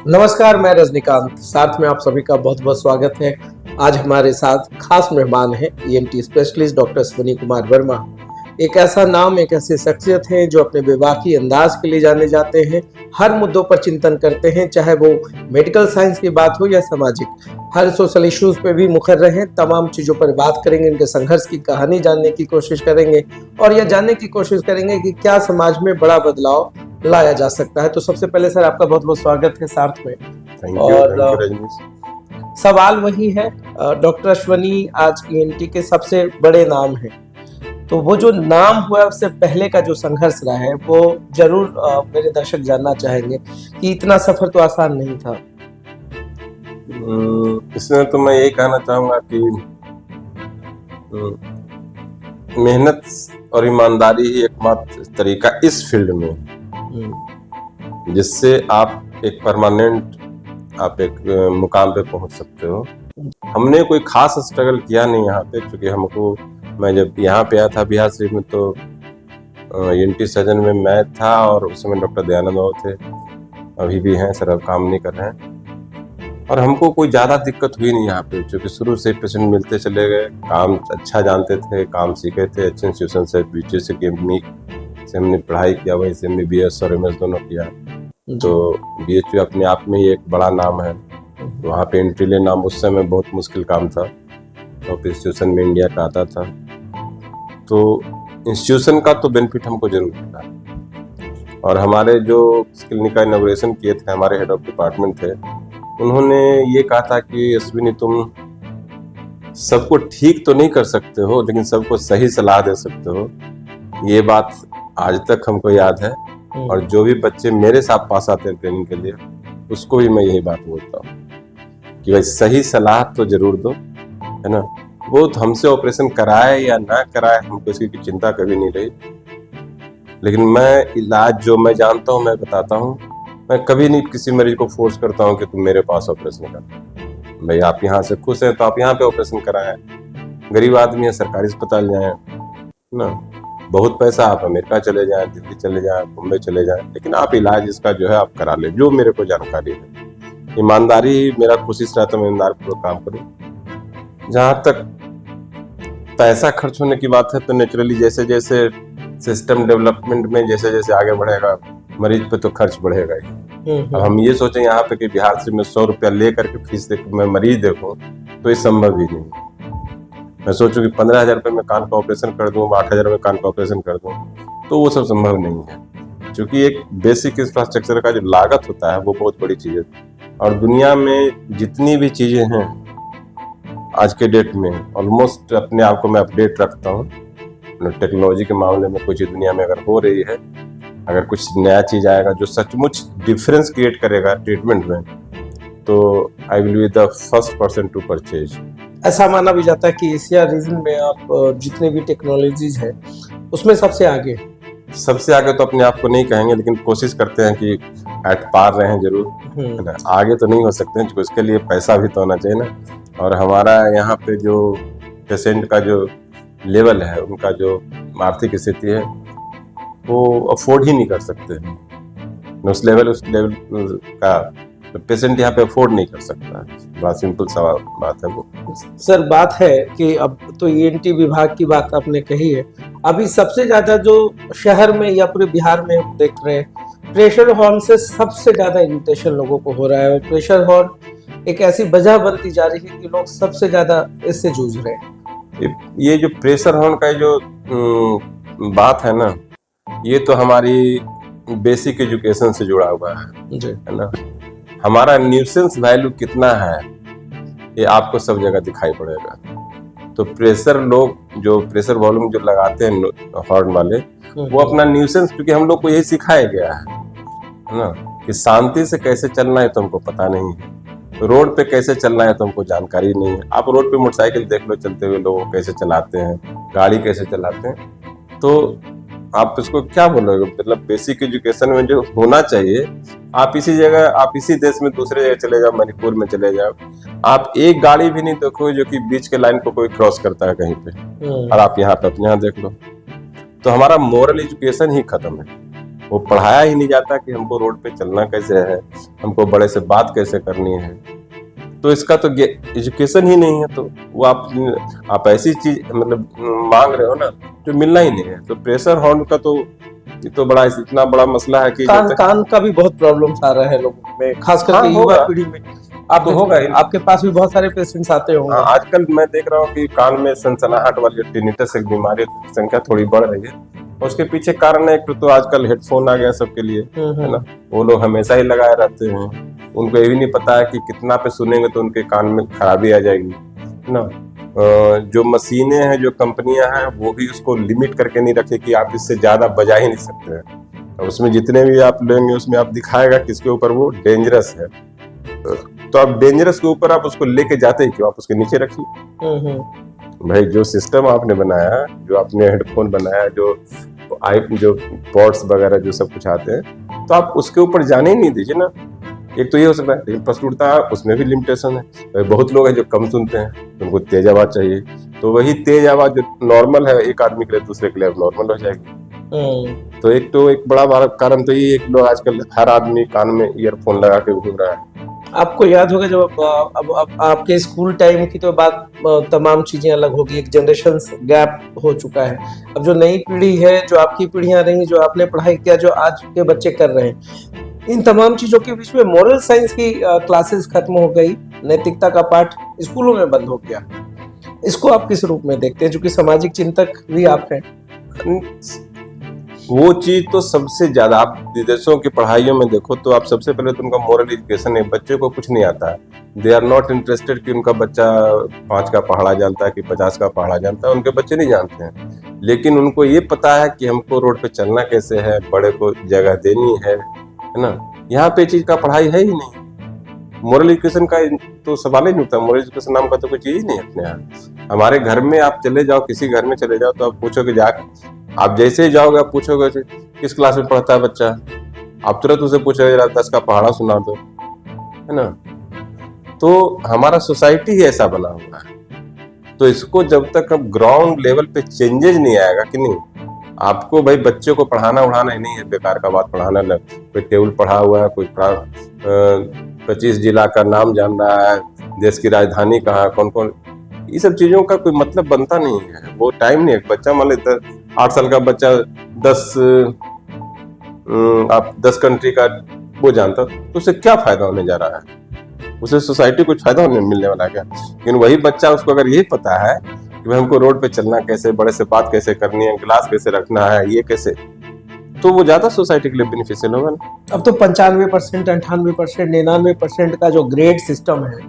नमस्कार, मैं रजनीकांत। साथ में आप सभी का बहुत बहुत स्वागत है। आज हमारे साथ खास मेहमान हैं ENT specialist doctor Ashwini Kumar Verma. एक ऐसा नाम, एक ऐसी शख्सियत है जो अपने बेबाकी अंदाज के लिए जाने जाते हैं। हर मुद्दों पर चिंतन करते हैं, चाहे वो मेडिकल साइंस की बात हो या सामाजिक। हर सोशल इश्यूज पे भी मुखर रहे। तमाम चीज़ों पर बात करेंगे, इनके संघर्ष की कहानी जानने की कोशिश करेंगे और यह जानने की कोशिश करेंगे कि क्या समाज में बड़ा बदलाव लाया जा सकता है। तो सबसे पहले सर, आपका बहुत बहुत स्वागत है साथ में। थैंक यू और रजनीश। सवाल वही है, डॉक्टर अश्विनी आज ईएनटी के सबसे बड़े नाम हैं, तो वो जो नाम हुआ उससे पहले का जो संघर्ष रहा है वो जरूर मेरे दर्शक जानना चाहेंगे कि इतना सफर तो आसान नहीं था। इसमें तो मैं यही कहना चाहूंगा कि मेहनत और ईमानदारी ही एकमात्र तरीका इस फील्ड में जिससे आप एक परमानेंट मुकाम पे पहुंच सकते हो। हमने कोई खास स्ट्रगल किया नहीं यहाँ पे, क्योंकि मैं जब यहाँ पे आया था बिहार शरीफ में तो ईएनटी सर्जन में मैं था और उस समय डॉक्टर दयानंद बाबू थे, अभी भी हैं सर, अब काम नहीं कर रहे हैं। और हमको कोई ज़्यादा दिक्कत हुई नहीं यहाँ पे, क्योंकि शुरू से पेशेंट मिलते चले गए, काम अच्छा जानते थे, काम सीखे थे, अच्छे इंस्टीट्यूशन से बीएचयू अकेडमी से हमने पढ़ाई किया, वहीं से हमने बीएस और एमएस दोनों किया। तो बीएचयू अपने आप में ही एक बड़ा नाम है, वहाँ पे एंट्री लेना उस समय बहुत मुश्किल काम था, टॉप इंस्टीट्यूशन में इंडिया का आता था। तो इंस्टीट्यूशन का तो बेनिफिट हमको जरूर मिला। और हमारे जो क्लिनिक का इनॉग्रेशन किए थे, हमारे हेड ऑफ डिपार्टमेंट थे, उन्होंने ये कहा था कि अश्विनी, तुम सबको ठीक तो नहीं कर सकते हो लेकिन सबको सही सलाह दे सकते हो। ये बात आज तक हमको याद है। और जो भी बच्चे मेरे साथ पास आते हैं ट्रेनिंग के लिए, उसको भी मैं यही बात बोलता हूँ कि भाई सही सलाह तो जरूर दो, है ना। वो तो हमसे ऑपरेशन कराए या ना कराए, हमको इसकी चिंता कभी नहीं रही। लेकिन मैं इलाज जो मैं जानता हूँ मैं बताता हूँ। मैं कभी नहीं किसी मरीज को फोर्स करता हूँ कि तुम मेरे पास ऑपरेशन कर, भाई आप यहाँ से खुश हैं तो आप यहाँ पे ऑपरेशन कराएं। गरीब आदमी है, सरकारी अस्पताल जाएं ना, बहुत पैसा, आप अमेरिका चले जाएं, दिल्ली चले जाएं, मुंबई चले जाएं, लेकिन आप इलाज इसका जो है आप करा ले, जो मेरे को जानकारी है। ईमानदारी मेरा कोशिश रहता है, ईमानदारीपूर्वक काम करूँ। जहाँ तक पैसा खर्च होने की बात है तो नेचुरली जैसे जैसे सिस्टम डेवलपमेंट में जैसे जैसे आगे बढ़ेगा, मरीज पे तो खर्च बढ़ेगा ही। अब हम ये सोचें यहाँ पे कि बिहार से मैं 100 रुपया ले करके फीस मैं मरीज देखूं, तो ये संभव ही नहीं। मैं सोचूं कि 15,000 रुपये में कान का ऑपरेशन कर दूं, 8,000 में कान का ऑपरेशन कर दूं, तो वो सब संभव नहीं है। क्योंकि एक बेसिक इंफ्रास्ट्रक्चर का जो लागत होता है वो बहुत बड़ी चीज़ है। और दुनिया में जितनी भी चीज़ें हैं आज के डेट में, ऑलमोस्ट अपने आप को मैं अपडेट रखता हूँ। टेक्नोलॉजी के मामले में कुछ दुनिया में अगर हो रही है, अगर कुछ नया चीज़ आएगा जो सचमुच डिफरेंस क्रिएट करेगा ट्रीटमेंट में, तो I will be the first person to purchase. ऐसा माना भी जाता है कि एशिया रीजन में आप जितने भी टेक्नोलॉजीज है उसमें सबसे आगे तो अपने आप को नहीं कहेंगे, लेकिन कोशिश करते हैं कि एट पार रहें जरूर, है ना। आगे तो नहीं हो सकते हैं क्योंकि उसके लिए पैसा भी तो होना चाहिए ना। और हमारा यहाँ पे जो पेशेंट का जो लेवल है, उनका जो आर्थिक स्थिति है, वो अफोर्ड ही नहीं कर सकते। उस लेवल का पेशेंट यहाँ पे अफोर्ड नहीं कर सकता। बड़ा सिंपल सा बात है वो। सर, बात है कि अब तो ईएनटी विभाग की बात आपने कही है, अभी सबसे ज्यादा जो शहर में या पूरे बिहार में हम देख रहे हैं, प्रेशर हॉर्न से सबसे ज्यादा इरिटेशन लोगों को हो रहा है। और प्रेशर हॉर्न एक ऐसी वजह बनती जा रही है कि लोग सबसे ज्यादा इससे जूझ रहे हैं। ये जो प्रेशर हॉर्न का जो बात है ना, ये तो हमारी बेसिक एजुकेशन से जुड़ा हुआ है ना। हमारा न्यूसेंस वैल्यू कितना है ये आपको सब जगह दिखाई पड़ेगा। तो लोग जो प्रेशर वॉल्यूम जो लगाते हैं हॉर्न वाले, वो अपना न्यूसेंस, क्योंकि हम लोग को यही सिखाया गया है ना, कि शांति से कैसे चलना है तो हमको पता नहीं है, रोड पे कैसे चलना है तो हमको जानकारी नहीं है। आप रोड पे मोटरसाइकिल देख लो चलते हुए, लोग कैसे चलाते हैं, गाड़ी कैसे चलाते हैं, तो आप इसको क्या बोलोगे। मतलब बेसिक एजुकेशन में जो होना चाहिए, आप इसी जगह, आप इसी देश में दूसरे जगह चले जाओ, मणिपुर में चले जाओ, आप एक गाड़ी भी नहीं देखोगे जो कि बीच के लाइन को कोई क्रॉस करता है कहीं पे, और आप यहाँ पे अपने यहाँ देख लो। तो हमारा मोरल एजुकेशन ही खत्म है। वो पढ़ाया ही नहीं जाता कि हमको रोड पे चलना कैसे है, हमको बड़े से बात कैसे करनी है। तो इसका तो एजुकेशन ही नहीं है, तो वो आप ऐसी चीज मतलब मांग रहे हो ना जो मिलना ही नहीं है। तो प्रेशर हॉर्न का तो ये तो बड़ा इतना बड़ा मसला है कि कान का भी बहुत प्रॉब्लम्स आ रहा है लोगों में, खास करके हाँ, युवा पीढ़ी में। आप तो होगा ही। आपके पास भी बहुत सारे पेशेंट्स आते होंगे। हाँ, आजकल मैं देख रहा हूँ कि कान में सनसनाहट वाली टिनिटस एक बीमारी की संख्या थोड़ी बढ़ रही है। और उसके पीछे कारण है, एक तो आजकल हेडफोन आ गया सबके लिए, है ना। वो लोग हमेशा ही लगाए रहते हैं, उनको ये भी नहीं पता है कि कितना पे सुनेंगे तो उनके कान में खराबी आ जाएगी, है ना। जो मशीनें हैं, जो कंपनियां हैं, वो भी उसको लिमिट करके नहीं रखे कि आप इससे ज्यादा बजा ही नहीं सकते हैं। और उसमें जितने भी आप लेंगे उसमें आप दिखाएगा किसके ऊपर वो डेंजरस है। तो आप डेंजरस के ऊपर आप उसको लेके जाते ही क्यों, आप उसके नीचे रखिए। भाई जो सिस्टम आपने बनाया, जो आपने हेडफोन बनाया, जो पॉड्स वगैरह जो सब कुछ आते हैं, तो आप उसके ऊपर जाने ही नहीं दीजिए ना। एक तो ये हो सकता है, लेकिन प्रस्तुरता उसमें भी लिमिटेशन है। बहुत लोग हैं जो कम सुनते हैं, तो उनको तेज आवाज चाहिए, तो वही तेज आवाज जो नॉर्मल है एक आदमी के लिए, दूसरे के लिए नॉर्मल हो जाएगी। तो एक बड़ा कारण तो ये है कि लोग आजकल हर आदमी कान में ईयरफोन लगा के घूम रहा है। आपको याद होगा जब अब आपके स्कूल टाइम की तो बात, तमाम चीजें अलग होगी, एक जनरेशन गैप हो चुका है। अब जो नई पीढ़ी है, जो आपकी पीढ़ियां रही, जो आपने पढ़ाई किया, जो आज के बच्चे कर रहे हैं, इन तमाम चीजों के बीच में मॉरल साइंस की क्लासेस खत्म हो गई, नैतिकता का पाठ स्कूलों में बंद हो गया। इसको आप किस रूप में देखते हैं, जो कि सामाजिक चिंतक भी आप हैं? वो चीज तो सबसे ज्यादा आप विदेशों की पढ़ाइयों में देखो तो आप सबसे पहले तो उनका मॉरल एजुकेशन है। बच्चे को कुछ नहीं आता है, दे आर नॉट इंटरेस्टेड कि उनका बच्चा 5 का पहाड़ा जानता है कि 50 का पहाड़ा जानता है, उनके बच्चे नहीं जानते हैं। लेकिन उनको ये पता है कि हमको रोड पे चलना कैसे है, बड़े को जगह देनी है ना। यहाँ पे चीज का पढ़ाई है ही नहीं। मॉरल एजुकेशन का तो सवाल ही नहीं उठता। मॉरल एजुकेशन नाम का तो कोई चीज ही नहीं है अपने यहाँ। हमारे घर में आप चले जाओ, किसी घर में चले जाओ, तो आप पूछोगे आप जैसे ही जाओगे, आप पूछोगे किस क्लास में पढ़ता है बच्चा, आप तुरंत उसे पूछोगे 10 का पहाड़ा सुना दो, है ना। तो हमारा सोसाइटी ही ऐसा बना हुआ है। तो इसको जब तक अब ग्राउंड लेवल पे चेंजेज नहीं आएगा कि नहीं, आपको भाई बच्चे को पढ़ाना उड़ाना ही नहीं है, बेकार का बात पढ़ाना। कोई टेबल पढ़ा हुआ है, कोई 25 जिला का नाम जान रहा है, देश की राजधानी कहाँ, कौन कौन, ये सब चीजों का कोई मतलब बनता नहीं है। वो टाइम नहीं है। बच्चा मान लो 8 साल का बच्चा 10 कंट्री का वो जानता, तो उसे क्या फायदा होने जा रहा है? उसे सोसाइटी कुछ फायदा होने मिलने वाला क्या? लेकिन वही बच्चा, उसको अगर यही पता है कि भाई हमको रोड पे चलना कैसे, बड़े से बात कैसे करनी है, गिलास कैसे रखना है, ये कैसे, तो वो ज्यादा सोसाइटी के लिए बेनिफिशियल होगा ना। अब तो 95%, 98%, 99% का जो ग्रेड सिस्टम है,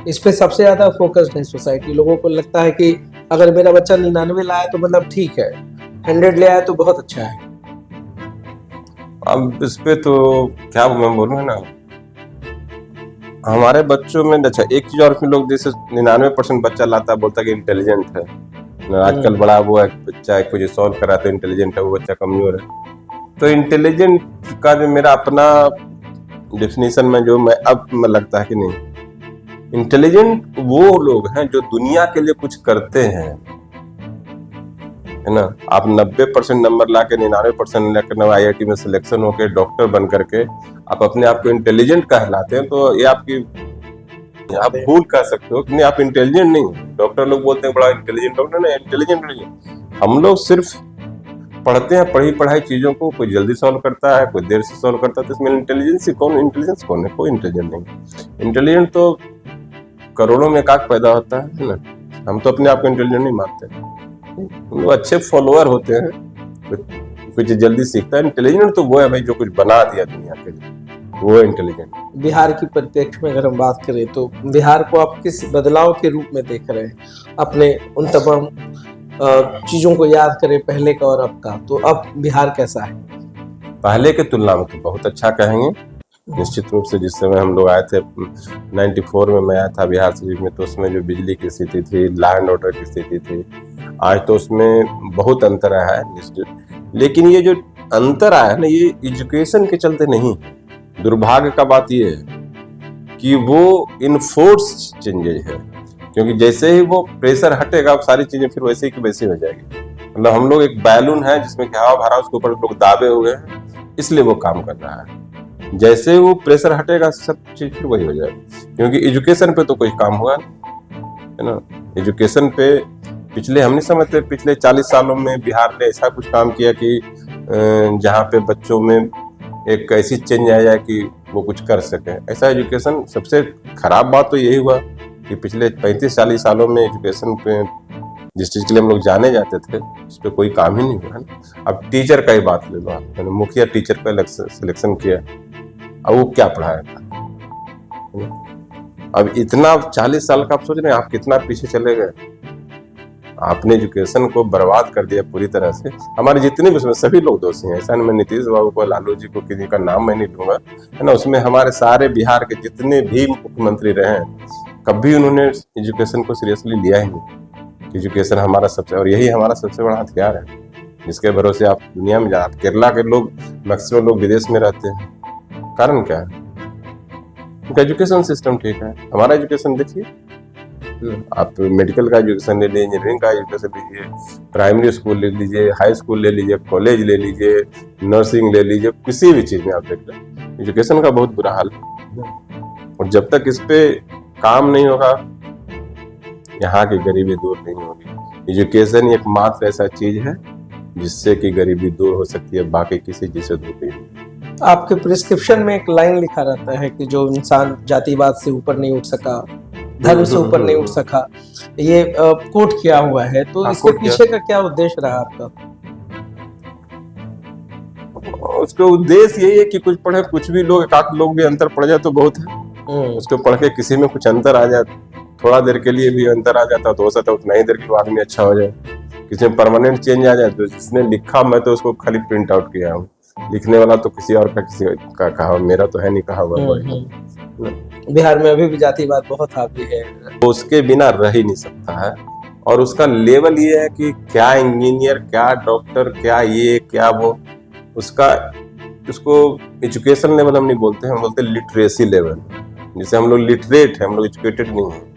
इस पे सबसे ज्यादा फोकस्ड है सोसाइटी। लोगों को लगता है कि अगर मेरा बच्चा 99 लाया तो मतलब ठीक है, 100 ले आया तो बहुत अच्छा है। अब इस पे तो क्या मैं बोलूँ, है ना, हमारे बच्चों में अच्छा एक चीज और लोग जैसे 99% बच्चा लाता है, बोलता है कि इंटेलिजेंट है। आजकल बड़ा वो है, बच्चा कुछ सॉल्व करा तो इंटेलिजेंट है, वो बच्चा कमजोर है। तो इंटेलिजेंट का जो मेरा अपना डेफिनेशन में जो मैं लगता है कि नहीं, इंटेलिजेंट वो लोग हैं जो दुनिया के लिए कुछ करते हैं, है ना। आप 90% नंबर ला के 99% लेकर IIT में सिलेक्शन होके डॉक्टर बन करके आप अपने आप को इंटेलिजेंट कहलाते हैं, तो ये आप भूल कर सकते हो कि नहीं, आप इंटेलिजेंट नहीं हो। डॉक्टर लोग बोलते हैं बड़ा इंटेलिजेंट डॉक्टर, नहीं, इंटेलिजेंट नहीं है। हम लोग सिर्फ पढ़ते हैं, पढ़ाई चीजों को, कोई जल्दी सॉल्व करता है, कोई देर से सॉल्व करता है, तो इसमें इंटेलिजेंस कौन है? कोई इंटेलिजेंट नहीं। इंटेलिजेंट तो करोड़ों में एकाक पैदा होता है ना। हम तो अपने आप को इंटेलिजेंट नहीं मानते। वो अच्छे फॉलोअर होते हैं, कुछ जल्दी सीखता है। इंटेलिजेंट तो वो है भाई जो कुछ बना दिया दुनिया के लिए, वो इंटेलिजेंट। बिहार की परिप्रेक्ष्य में अगर हम बात करें तो बिहार को आप किस बदलाव के रूप में देख रहे हैं? अपने उन तमाम चीजों को याद करें, पहले का और अब का, तो अब बिहार कैसा है? पहले के तुलना में तो बहुत अच्छा कहेंगे निश्चित रूप से। जिस समय हम लोग आए थे 94 में मैं आया था बिहार शरीफ में, तो उसमें जो बिजली की स्थिति थी, लॉ एंड ऑर्डर की स्थिति थी, आज तो उसमें बहुत अंतर आया है निश्चित। लेकिन ये जो अंतर आया है ना, ये एजुकेशन के चलते नहीं। दुर्भाग्य का बात ये है कि वो इनफोर्स चेंजेज है, क्योंकि जैसे ही वो प्रेशर हटेगा सारी चीजें फिर वैसे ही की वैसे हो जाएगी। मतलब हम लोग एक बैलून है जिसमें कि हवा भरा, उसके ऊपर लोग दाबे हुए हैं, इसलिए वो काम कर रहा है। जैसे वो प्रेशर हटेगा सब चीज फिर वही हो जाएगा, क्योंकि एजुकेशन पे तो कोई काम हुआ नहीं, है ना। एजुकेशन पे पिछले हम नहीं समझते पिछले 40 सालों में बिहार ने ऐसा कुछ काम किया कि जहाँ पे बच्चों में एक ऐसी चेंज आया कि वो कुछ कर सके। ऐसा एजुकेशन, सबसे खराब बात तो यही हुआ कि पिछले 35-40 सालों में एजुकेशन पे जिस चीज के लिए हम लोग जाने जाते थे उस पर कोई काम ही नहीं हुआ है। अब टीचर का ही बात ले लो आप, मैंने मुखिया टीचर का सिलेक्शन किया, अब वो क्या पढ़ाएगा। अब इतना 40 साल का आप सोच रहे हैं आप कितना पीछे चले गए। आपने एजुकेशन को बर्बाद कर दिया पूरी तरह से। हमारे जितने भी उसमें सभी लोग दोषी हैं, ऐसा नहीं मैं नीतीश बाबू को, लालू जी को, किसी का नाम मैं नहीं लूंगा, है ना। उसमें हमारे सारे बिहार के जितने भी मुख्यमंत्री रहे हैं, कभी उन्होंने एजुकेशन को सीरियसली लिया ही नहीं। एजुकेशन हमारा सबसे, और यही हमारा सबसे बड़ा हथियार है जिसके भरोसे आप दुनिया में जा। केरला के लोग, मैक्सिमम लोग विदेश में रहते हैं, कारण क्या है? उनका एजुकेशन सिस्टम ठीक है। हमारा एजुकेशन देखिए, आप मेडिकल का एजुकेशन ले लीजिए, इंजीनियरिंग का एजुकेशन लीजिए, प्राइमरी स्कूल ले लीजिए, हाई स्कूल ले लीजिए, कॉलेज ले लीजिए, नर्सिंग ले लीजिए, किसी भी चीज में आप देख लें एजुकेशन का बहुत बुरा हाल है। और जब तक इस पे काम नहीं होगा यहाँ की गरीबी दूर नहीं होगी। एजुकेशन एकमात्र ऐसा चीज है जिससे कि गरीबी दूर हो सकती है, बाकी किसी चीज से दूर नहीं होगी। आपके प्रिस्क्रिप्शन में एक लाइन लिखा रहता है कि जो इंसान जातिवाद से ऊपर नहीं उठ सका, धर्म से ऊपर नहीं उठ सका, ये कोट किया हुआ है, तो इसके पीछे का क्या उद्देश्य रहा आपका? उसका उद्देश्य यही है कि कुछ पढ़े, कुछ भी लोग, एक आध लोग भी अंतर पड़ जाए तो बहुत है। उसको पढ़ के किसी में कुछ अंतर आ जाए, थोड़ा देर के लिए भी अंतर आ जाता तो हो सकता है उतना ही देर के लिए आदमी अच्छा हो जाए। किसी में परमानेंट चेंज आ जाए तो जिसने लिखा, मैं तो उसको खाली प्रिंट आउट किया हूँ, लिखने वाला तो किसी और का, किसी का कहा, मेरा तो है नहीं कहा हुआ। बिहार में अभी भी जातिवाद बहुत हावी है, तो उसके बिना रह ही नहीं सकता है। और उसका लेवल ये है कि क्या इंजीनियर, क्या डॉक्टर, क्या ये, क्या वो, उसका, उसको एजुकेशन लेवल हम नहीं बोलते हैं, हम बोलते हैं लिटरेसी लेवल। जैसे हम लोग लिटरेट है, हम लोग एजुकेटेड नहीं है।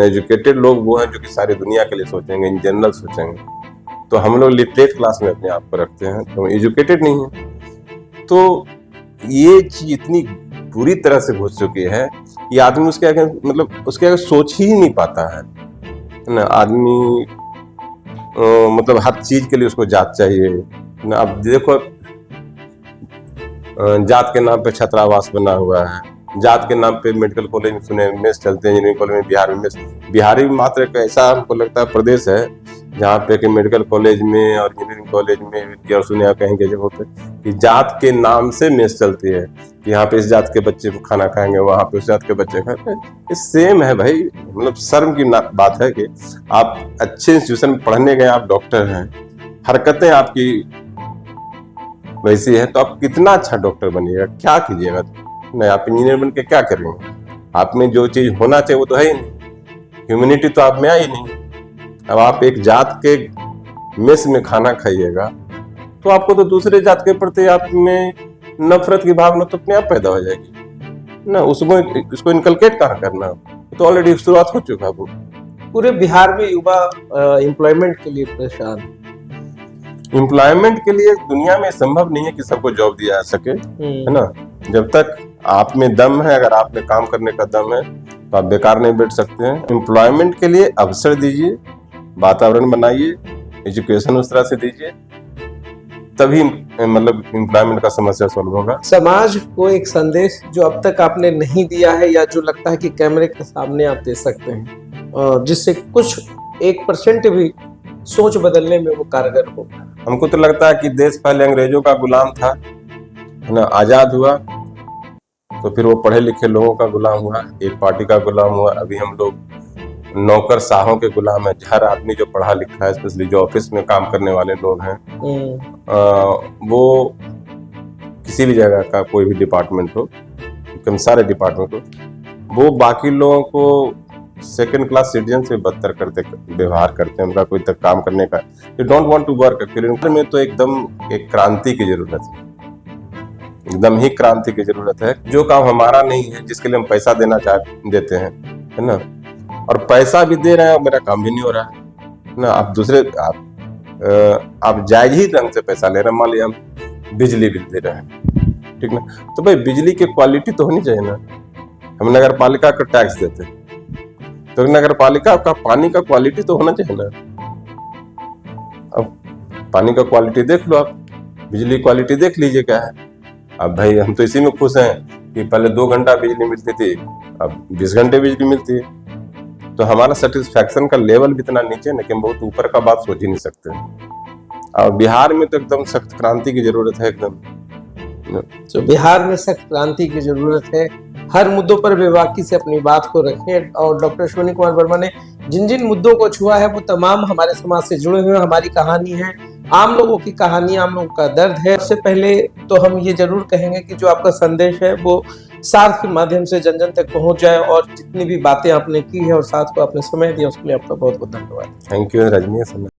एजुकेटेड लोग वो हैं जो कि सारी दुनिया के लिए सोचेंगे, इन जनरल सोचेंगे। तो हम लोग लिटरेट क्लास में अपने आप को रखते हैं, तो एजुकेटेड नहीं है। तो ये चीज इतनी बुरी तरह से घुस चुकी है कि आदमी उसके आगे, मतलब उसके आगे सोच ही नहीं पाता है ना। आदमी मतलब हर चीज के लिए उसको जात चाहिए ना। अब देखो, जात के नाम पे छात्रावास बना हुआ है, जात के नाम पे मेडिकल कॉलेज में सुने मेस चलते हैं, इंजीनियरिंग कॉलेज में बिहार में मेस। बिहार भी मात्र एक ऐसा हमको लगता है प्रदेश है जहाँ पे कि मेडिकल कॉलेज में और इंजीनियरिंग कॉलेज में, और सुने कहेंगे जगहों पे कि जात के नाम से मेस चलती है कि यहाँ पे इस जात के बच्चे खाना खाएंगे, वहाँ पे उस जात के बच्चे खाएंगे। ये सेम है भाई। मतलब शर्म की बात है कि आप अच्छे इंस्टीट्यूशन में पढ़ने गए, आप डॉक्टर हैं, हरकतें आपकी वैसी है, तो आप कितना अच्छा डॉक्टर बनिएगा, क्या कीजिएगा? नहीं, आप इंजीनियर बन के क्या करेंगे? आप में जो चीज होना चाहिए वो तो है ही नहीं, ह्यूमैनिटी तो आप में आई नहीं। अब आप एक जात के मेस में खाना खाइएगा तो आपको तो दूसरे जात के प्रति आप में नफरत की भावना तो अपने आप पैदा हो जाएगी ना। उसको इनकलकेट कहाँ करना, तो ऑलरेडी शुरुआत हो चुका है। पूरे बिहार में युवा एम्प्लॉयमेंट के लिए परेशान। एम्प्लॉयमेंट के लिए दुनिया में संभव नहीं है कि सबको जॉब दिया जा सके, है ना। जब तक आप में दम है, अगर आप में काम करने का दम है तो आप बेकार नहीं बैठ सकते हैं। एम्प्लॉयमेंट के लिए अवसर दीजिए, वातावरण बनाइए, एजुकेशन उस तरह से दीजिए, तभी मतलब एम्प्लॉयमेंट का समस्या सॉल्व होगा। समाज को एक संदेश जो अब तक आपने नहीं दिया है, या जो लगता है कि कैमरे के सामने आप दे सकते हैं, जिससे कुछ 1% भी सोच बदलने में वो कारगर हो। हमको तो लगता है कि देश पहले अंग्रेजों का गुलाम था, है ना। आजाद हुआ तो फिर वो पढ़े लिखे लोगों का गुलाम हुआ, एक पार्टी का गुलाम हुआ। अभी हम लोग नौकर शाहों के गुलाम है। हर आदमी जो पढ़ा लिखा है, स्पेशली जो ऑफिस में काम करने वाले लोग हैं, वो किसी भी जगह का कोई भी डिपार्टमेंट हो, सारे डिपार्टमेंट हो, वो बाकी लोगों को सेकंड क्लास सिटीजन से बदतर करते व्यवहार करते हैं। उनका कोई तक काम करने का, you don't want to work. Actually में तो एकदम एक क्रांति की जरूरत है, एकदम ही क्रांति की जरूरत है। जो काम हमारा नहीं है, जिसके लिए हम पैसा देना देते हैं, है ना, और पैसा भी दे रहे हैं, मेरा काम भी नहीं हो रहा है ना। आप दूसरे, आप जायज ही ढंग से पैसा ले रहे हैं। मान लिया हम बिजली बिल दे रहे हैं, ठीक ना। तो भाई बिजली की क्वालिटी तो होनी चाहिए ना। हम नगर पालिका का टैक्स देते हैं तो नगर पालिका का पानी का क्वालिटी तो होना चाहिए ना। अब पानी का क्वालिटी देख लो आप, बिजली क्वालिटी देख लीजिए क्या है। अब भाई हम तो इसी में खुश हैं कि पहले 2 घंटा बिजली मिलती थी, अब 20 घंटे बिजली मिलती है। तो हमारा सेटिस्फैक्शन का लेवल भी इतना नीचे है ना कि हम बहुत ऊपर का बात सोच ही नहीं सकते। और बिहार में तो एकदम सख्त क्रांति की जरूरत है एकदम। तो बिहार में सख्त क्रांति की जरूरत है। हर मुद्दों पर बेबाकी से अपनी बात को रखें। और डॉक्टर अश्विनी कुमार वर्मा ने जिन जिन मुद्दों को छुआ है वो तमाम हमारे समाज से जुड़े हुए, हमारी कहानी है, आम लोगों की कहानी, आम लोगों का दर्द है। सबसे पहले तो हम ये जरूर कहेंगे कि जो आपका संदेश है वो साथ के माध्यम से जन जन तक पहुंच जाए। और जितनी भी बातें आपने की है और साथ को आपने समय दिया उसके लिए आपका बहुत बहुत धन्यवाद। Thank you Rajni.